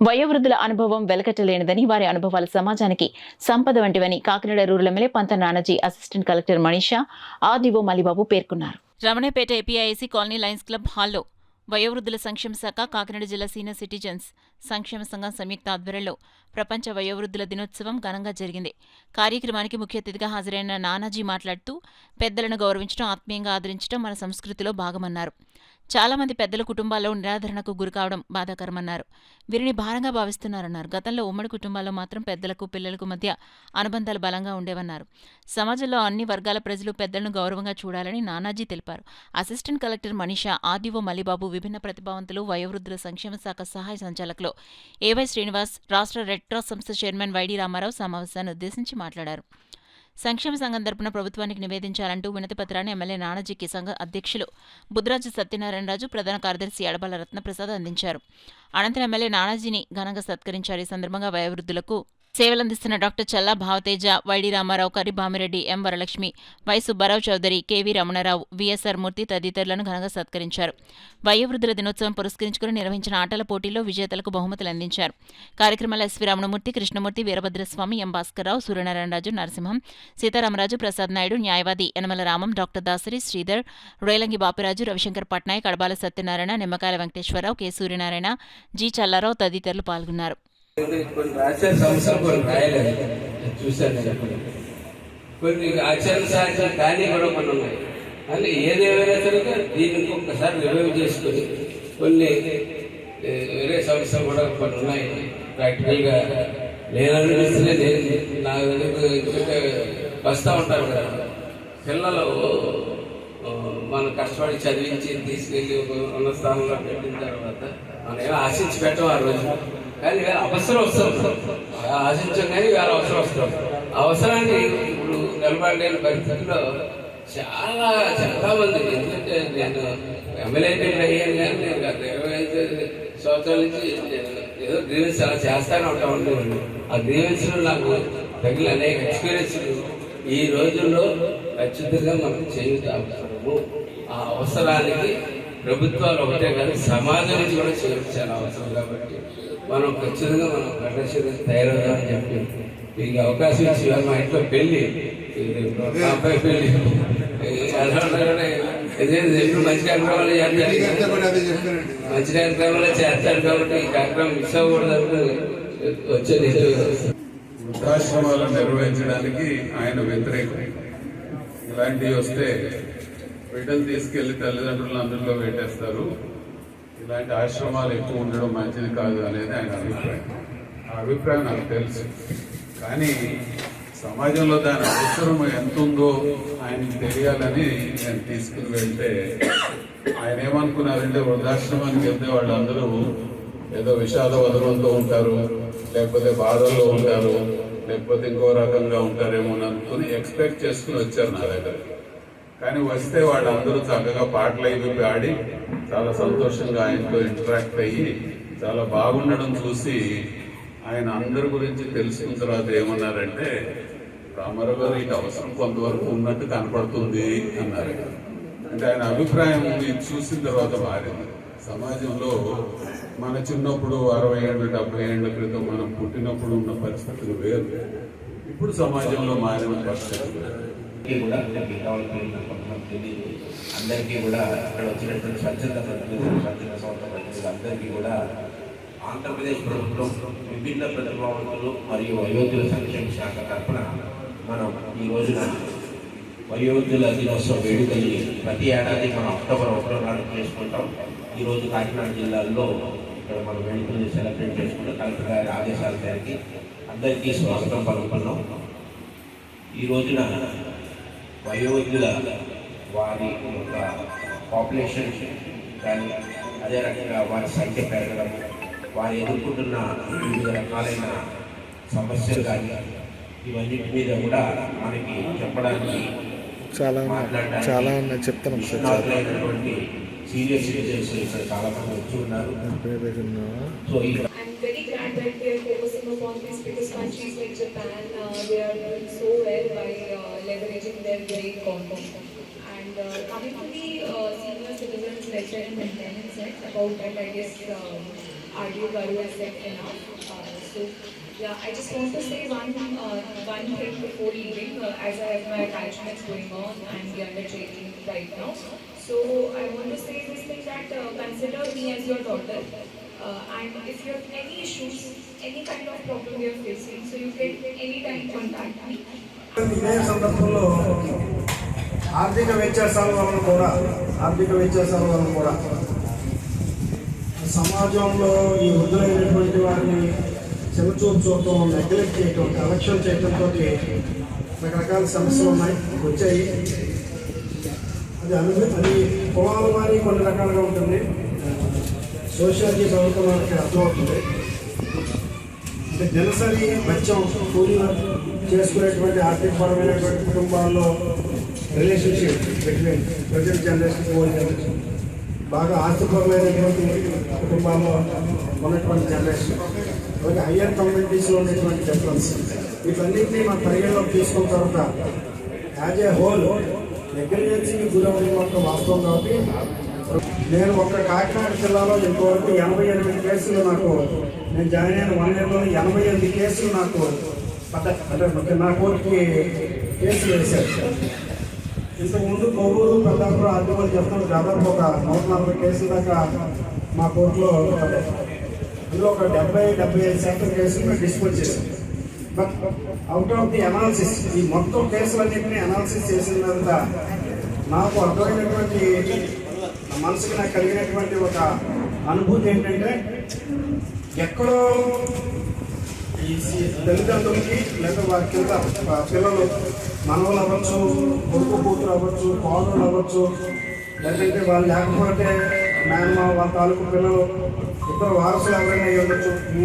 వయోవృద్ధుల అనుభవం వెలకట్టలేనిదని, వారి అనుభవాలు సమాజానికి సంపద వంటివని Kakinada rural MLA Panta Nanaji assistant collector Manisha, RDO Mallibabu పేర్కొన్నారు. Ramanapeta APIIC colony lions club హాల్లో వయోవృద్ధుల సంక్షేమ శాఖ, కాకినాడ జిల్లా సీనియర్ సిటిజన్స్ సంక్షేమ సంఘం సంయుక్త ఆధ్వర్యంలో ప్రపంచ వయోవృద్ధుల దినోత్సవం ఘనంగా జరిగింది. కార్యక్రమానికి ముఖ్య అతిథిగా హాజరైన నానాజీ మాట్లాడుతూ, పెద్దలను గౌరవించడం, ఆత్మీయంగా ఆదరించడం మన సంస్కృతిలో భాగమన్నారు. చాలా మంది పెద్దల కుటుంబాల్లో నిరాదరణకు గురికావడం బాధాకరమన్నారు. వీరిని భారంగా భావిస్తున్నారన్నారు. గతంలో ఉమ్మడి కుటుంబాల్లో మాత్రం పెద్దలకు, పిల్లలకు మధ్య అనుబంధాలు బలంగా ఉండేవన్నారు. సమాజంలో అన్ని వర్గాల ప్రజలు పెద్దలను గౌరవంగా చూడాలని నానాజీ తెలిపారు. Assistant collector Manisha, RDO Mallibabu, విభిన్న ప్రతిభావంతులు, వయోవృద్ధుల సంక్షేమ శాఖ సహాయ సంచాలకులు ఏవై శ్రీనివాస్, రాష్ట్ర రెడ్ క్రాస్ సంస్థ చైర్మన్ వైడి రామారావు సమావేశాన్ని ఉద్దేశించి మాట్లాడారు. సంక్షేమ సంఘం తరపున ప్రభుత్వానికి నివేదించాలంటూ వినతి పత్రాన్ని ఎమ్మెల్యే నానాజీకి సంఘ అధ్యక్షులు బుద్రాజు సత్యనారాయణరాజు, ప్రధాన కార్యదర్శి అడబాల రత్నప్రసాద్ అందించారు. అనంతరం ఎమ్మెల్యే నానాజీని ఘనంగా సత్కరించారు. ఈ సందర్భంగా వయోవృద్ధులకు సేవలందిస్తున్న doctor Challa Bhavateja, YD Ramarao, Karibamireddy, M Varalakshmi, Y Subbarao Chowdary, KV Ramanarao, VSR Murthy తదితరులను ఘనంగా సత్కరించారు. వయోవృద్ధుల దినోత్సవం పురస్కరించుకుని నిర్వహించిన ఆటల పోటీల్లో విజేతలకు బహుమతులు అందించారు. కార్యక్రమంలో ఎస్వి రమణమూర్తి, కృష్ణమూర్తి, వీరభద్రస్వామి, ఎం భాస్కర్రావు, సూర్యనారాయణరాజు, నరసింహం, సీతారామరాజు, ప్రసాద్ నాయుడు, న్యాయవాది యనమల రామం, డాక్టర్ దాసరి, శ్రీధర్, రేలంగి బాపిరాజు, రవిశంకర్ పట్నాయక్, అడబాల సత్యనారాయణ, నిమ్మకాయల వెంకటేశ్వరరావు, కె సూర్యనారాయణ, జి చల్లారావు తదితరులు పాల్గొన్నారు. కొన్ని రాసే సంవత్సరం కొన్ని రాయలేదు, చూశాను. కొన్ని ఆచరణ సాధ్యం కానీ కూడా కొన్ని ఉన్నాయి. అని ఏదేమైనా సరే దీనికి ఒక్కసారి రివైవ్ చేసుకొని కొన్ని వేరే సంవత్సరం కూడా కొన్ని ఉన్నాయి. ప్రాక్టికల్గా నేను అనిపిస్తుంది, నా ఎందుకంటే వస్తూ ఉంటారు కదా పిల్లలు, మనం కష్టపడి చదివించి తీసుకెళ్ళి ఉన్న స్థానంలో పెట్టిన తర్వాత మనం ఏమో ఆశించి పెట్టం ఆ రోజు. కానీ వేరే అవసరం వస్తుంది, ఆశించాం కానీ వేరే అవసరం వస్తాం. అవసరాన్ని ఇప్పుడు నిలబడలేని పరిస్థితుల్లో చాలా చాలా మంది, ఎందుకంటే నేను ఎమ్మెల్యే అయ్యాను కానీ నేను గత 25 సంవత్సరాల నుంచి ఏదో గ్రీవెన్స్ అలా చేస్తానే ఉంటా ఉండేవాడిని. ఆ గ్రీవెన్స్లో నాకు తగిన అనేక ఎక్స్పీరియన్స్లు ఈ రోజుల్లో ఖచ్చితంగా మనం చేయడం అవసరము. ఆ అవసరానికి ప్రభుత్వాలు ఒకటే కాదు, సమాజం నుంచి కూడా చేయడం చాలా అవసరం. కాబట్టి మనం ఖచ్చితంగా మనం ప్రదర్శన తయారవుతామని చెప్పి మీకు అవకాశం ఇచ్చి మా ఇంట్లో పెళ్లి, అబ్బాయి పెళ్లి ఎప్పుడు మంచి కార్యక్రమాలు చేస్తారు, మంచి కార్యక్రమాలు చేస్తారు. కాబట్టి ఈ కార్యక్రమం మిస్ అవ్వకూడదు వచ్చేది. వృద్ధాశ్రమాలు నిర్వహించడానికి ఆయన వ్యతిరేకం. ఇలాంటివి వస్తే బిడ్డలు తీసుకెళ్లి తల్లిదండ్రులను అందులో పెట్టేస్తారు. ఇలాంటి ఆశ్రమాలు ఎక్కువ ఉండడం మంచిది కాదు అనేది ఆయన అభిప్రాయం. ఆ అభిప్రాయం నాకు తెలుసు. కానీ సమాజంలో దాని అవసరం ఎంత ఉందో ఆయనకి తెలియాలని నేను తీసుకుని వెళ్తే ఆయన ఏమనుకున్నారంటే, వృద్ధాశ్రమానికి వెళ్తే వాళ్ళందరూ ఏదో విషాద వదనంతో ఉంటారు, లేకపోతే బాధల్లో ఉంటారు, లేకపోతే ఇంకో రకంగా ఉంటారేమో అని అనుకుని ఎక్స్పెక్ట్ చేసుకుని వచ్చారు నా దగ్గర. కానీ వస్తే వాళ్ళందరూ చక్కగా పాటలు అవి ఆడి చాలా సంతోషంగా ఆయనతో ఇంటరాక్ట్ అయ్యి చాలా బాగుండడం చూసి ఆయన అందరి గురించి తెలుసుకున్న తర్వాత ఏమన్నారంటే, రామారావు గారు ఇది అవసరం కొంతవరకు ఉన్నట్టు కనపడుతుంది అన్నారు. అంటే ఆయన అభిప్రాయం చూసిన తర్వాత మారింది. సమాజంలో మన చిన్నప్పుడు 60 ఏళ్ళు 70 ఏళ్ల క్రితం మనం పుట్టినప్పుడు ఉన్న పరిస్థితులు వేరు, ఇప్పుడు సమాజంలో మారిన పరిస్థితులు కూడా అందరికీ కావాల్సిన కొంతమంది తెలియదు. అందరికీ కూడా ఇక్కడ వచ్చినటువంటి స్వచ్ఛంద ప్రతినిధులు, స్వచ్ఛంద సంస్థ ప్రతినిధులు అందరికీ కూడా ఆంధ్రప్రదేశ్ ప్రభుత్వం విభిన్న ప్రతిభావంతులు మరియు వయోవృద్ధుల సంక్షేమ శాఖ తరఫున మనం ఈ రోజున వయోవృద్ధుల దినోత్సవ వేడుకల్ని ప్రతి ఏడాది మనం అక్టోబర్ 1వ నాడు చేసుకుంటాం. ఈరోజు కాకినాడ జిల్లాలో ఇక్కడ మనం వేడుకల్ని సెలబ్రేట్ చేసుకుంటాం. కలెక్టర్ గారి ఆదేశాల మేరకు అందరికీ స్వాగతం పలుకుతున్నాం. ఈ రోజున వయోవృద్ధుల వారి యొక్క పాపులేషన్ కానీ, అదే రకంగా వారి సంఖ్య పెరగడం, వారు ఎదుర్కొంటున్న వివిధ రకాలైన సమస్యలు కానీ ఇవన్నిటి మీద కూడా మనకి చెప్పడానికి మాట్లాడడానికి సీనియర్ సిటిజన్స్ ఇక్కడ చాలా మంది వచ్చి ఉన్నారు. So very glad that we are focusing upon these because countries like Japan, they are doing so well by leveraging their great content. And coming to the senior citizens lecture and maintenance about that, I guess RDO Garu has said enough. So yeah, I just want to say one thing before leaving, as I have my attachments going on and the undertaking right now. So I want to say this thing that consider me as your daughter, and if you have any issues, any kind of problem you are facing, so you can anytime contact me. ఇదే సందర్భంలో ఆర్థిక వ్యత్యాసాల వలన కూడా సమాజంలో ఈ వృద్ధులైనటువంటి వారిని చిన్నచూపు చూడటం, నెగ్లెక్ట్ చేయటం, కలెక్షన్ చేయడంతో రకరకాల సమస్యలు వచ్చాయి. అది కులాల వారి కొన్ని రకాలుగా ఉంటుంది. సోషియాలజీ చదువుతున్న వాళ్ళకి అర్థమవుతుంది. అంటే దినసరి బత్యం కూలీలు చేసుకునేటువంటి ఆర్థికపరమైనటువంటి కుటుంబాల్లో relationship between present generation old generation, బాగా ఆస్తిపరమైనటువంటి కుటుంబాల్లో ఉన్నటువంటి జనరేషన్, అలాగే హయ్యర్ కమ్యూనిటీస్లో ఉన్నటువంటి డిఫరెన్స్, వీటన్నింటినీ మన పరిగణలోకి తీసుకున్న తర్వాత యాజ్ ఏ హోల్ నెగ్లిజెన్సీకి గురవడం మొత్తం వాస్తవం. కాబట్టి నేను ఒక్క కాకినాడ జిల్లాలో ఇంతవరకు 88 కేసులు నేను జాయిన్ అయిన 1 yearలో 88 కేసులు అంటే నా కోర్టుకి కేసులు వేశారు. ఇంతకుముందు కొవ్వూరు, పెద్దాపురం, ఆదివారం చెప్తాను దాదాపు ఒక 140 కేసుల దాకా మా కోర్టులో పడ్డాయి. అందులో ఒక 70-75% కేసులు డిస్పోజ్ చేశాం. But out of the analysis, ఈ మొత్తం కేసులన్నింటినీ అనాలిసిస్ చేసిన తర్వాత నాకు అర్థమైనటువంటి మనసుకి నాకు కలిగినటువంటి ఒక అనుభూతి ఏంటంటే, ఎక్కడో ఈ తల్లిదండ్రులకి లేదా వారి కింద పిల్లలు, మనవలు అవ్వచ్చు, కొడుకు కూతురు అవ్వచ్చు, కోడలు అవ్వచ్చు, లేదంటే వాళ్ళు లేకపోతే మేనమా వాళ్ళ తాలూకు పిల్లలు, ఇద్దరు వారసులు ఎవరైనా ఉండొచ్చు.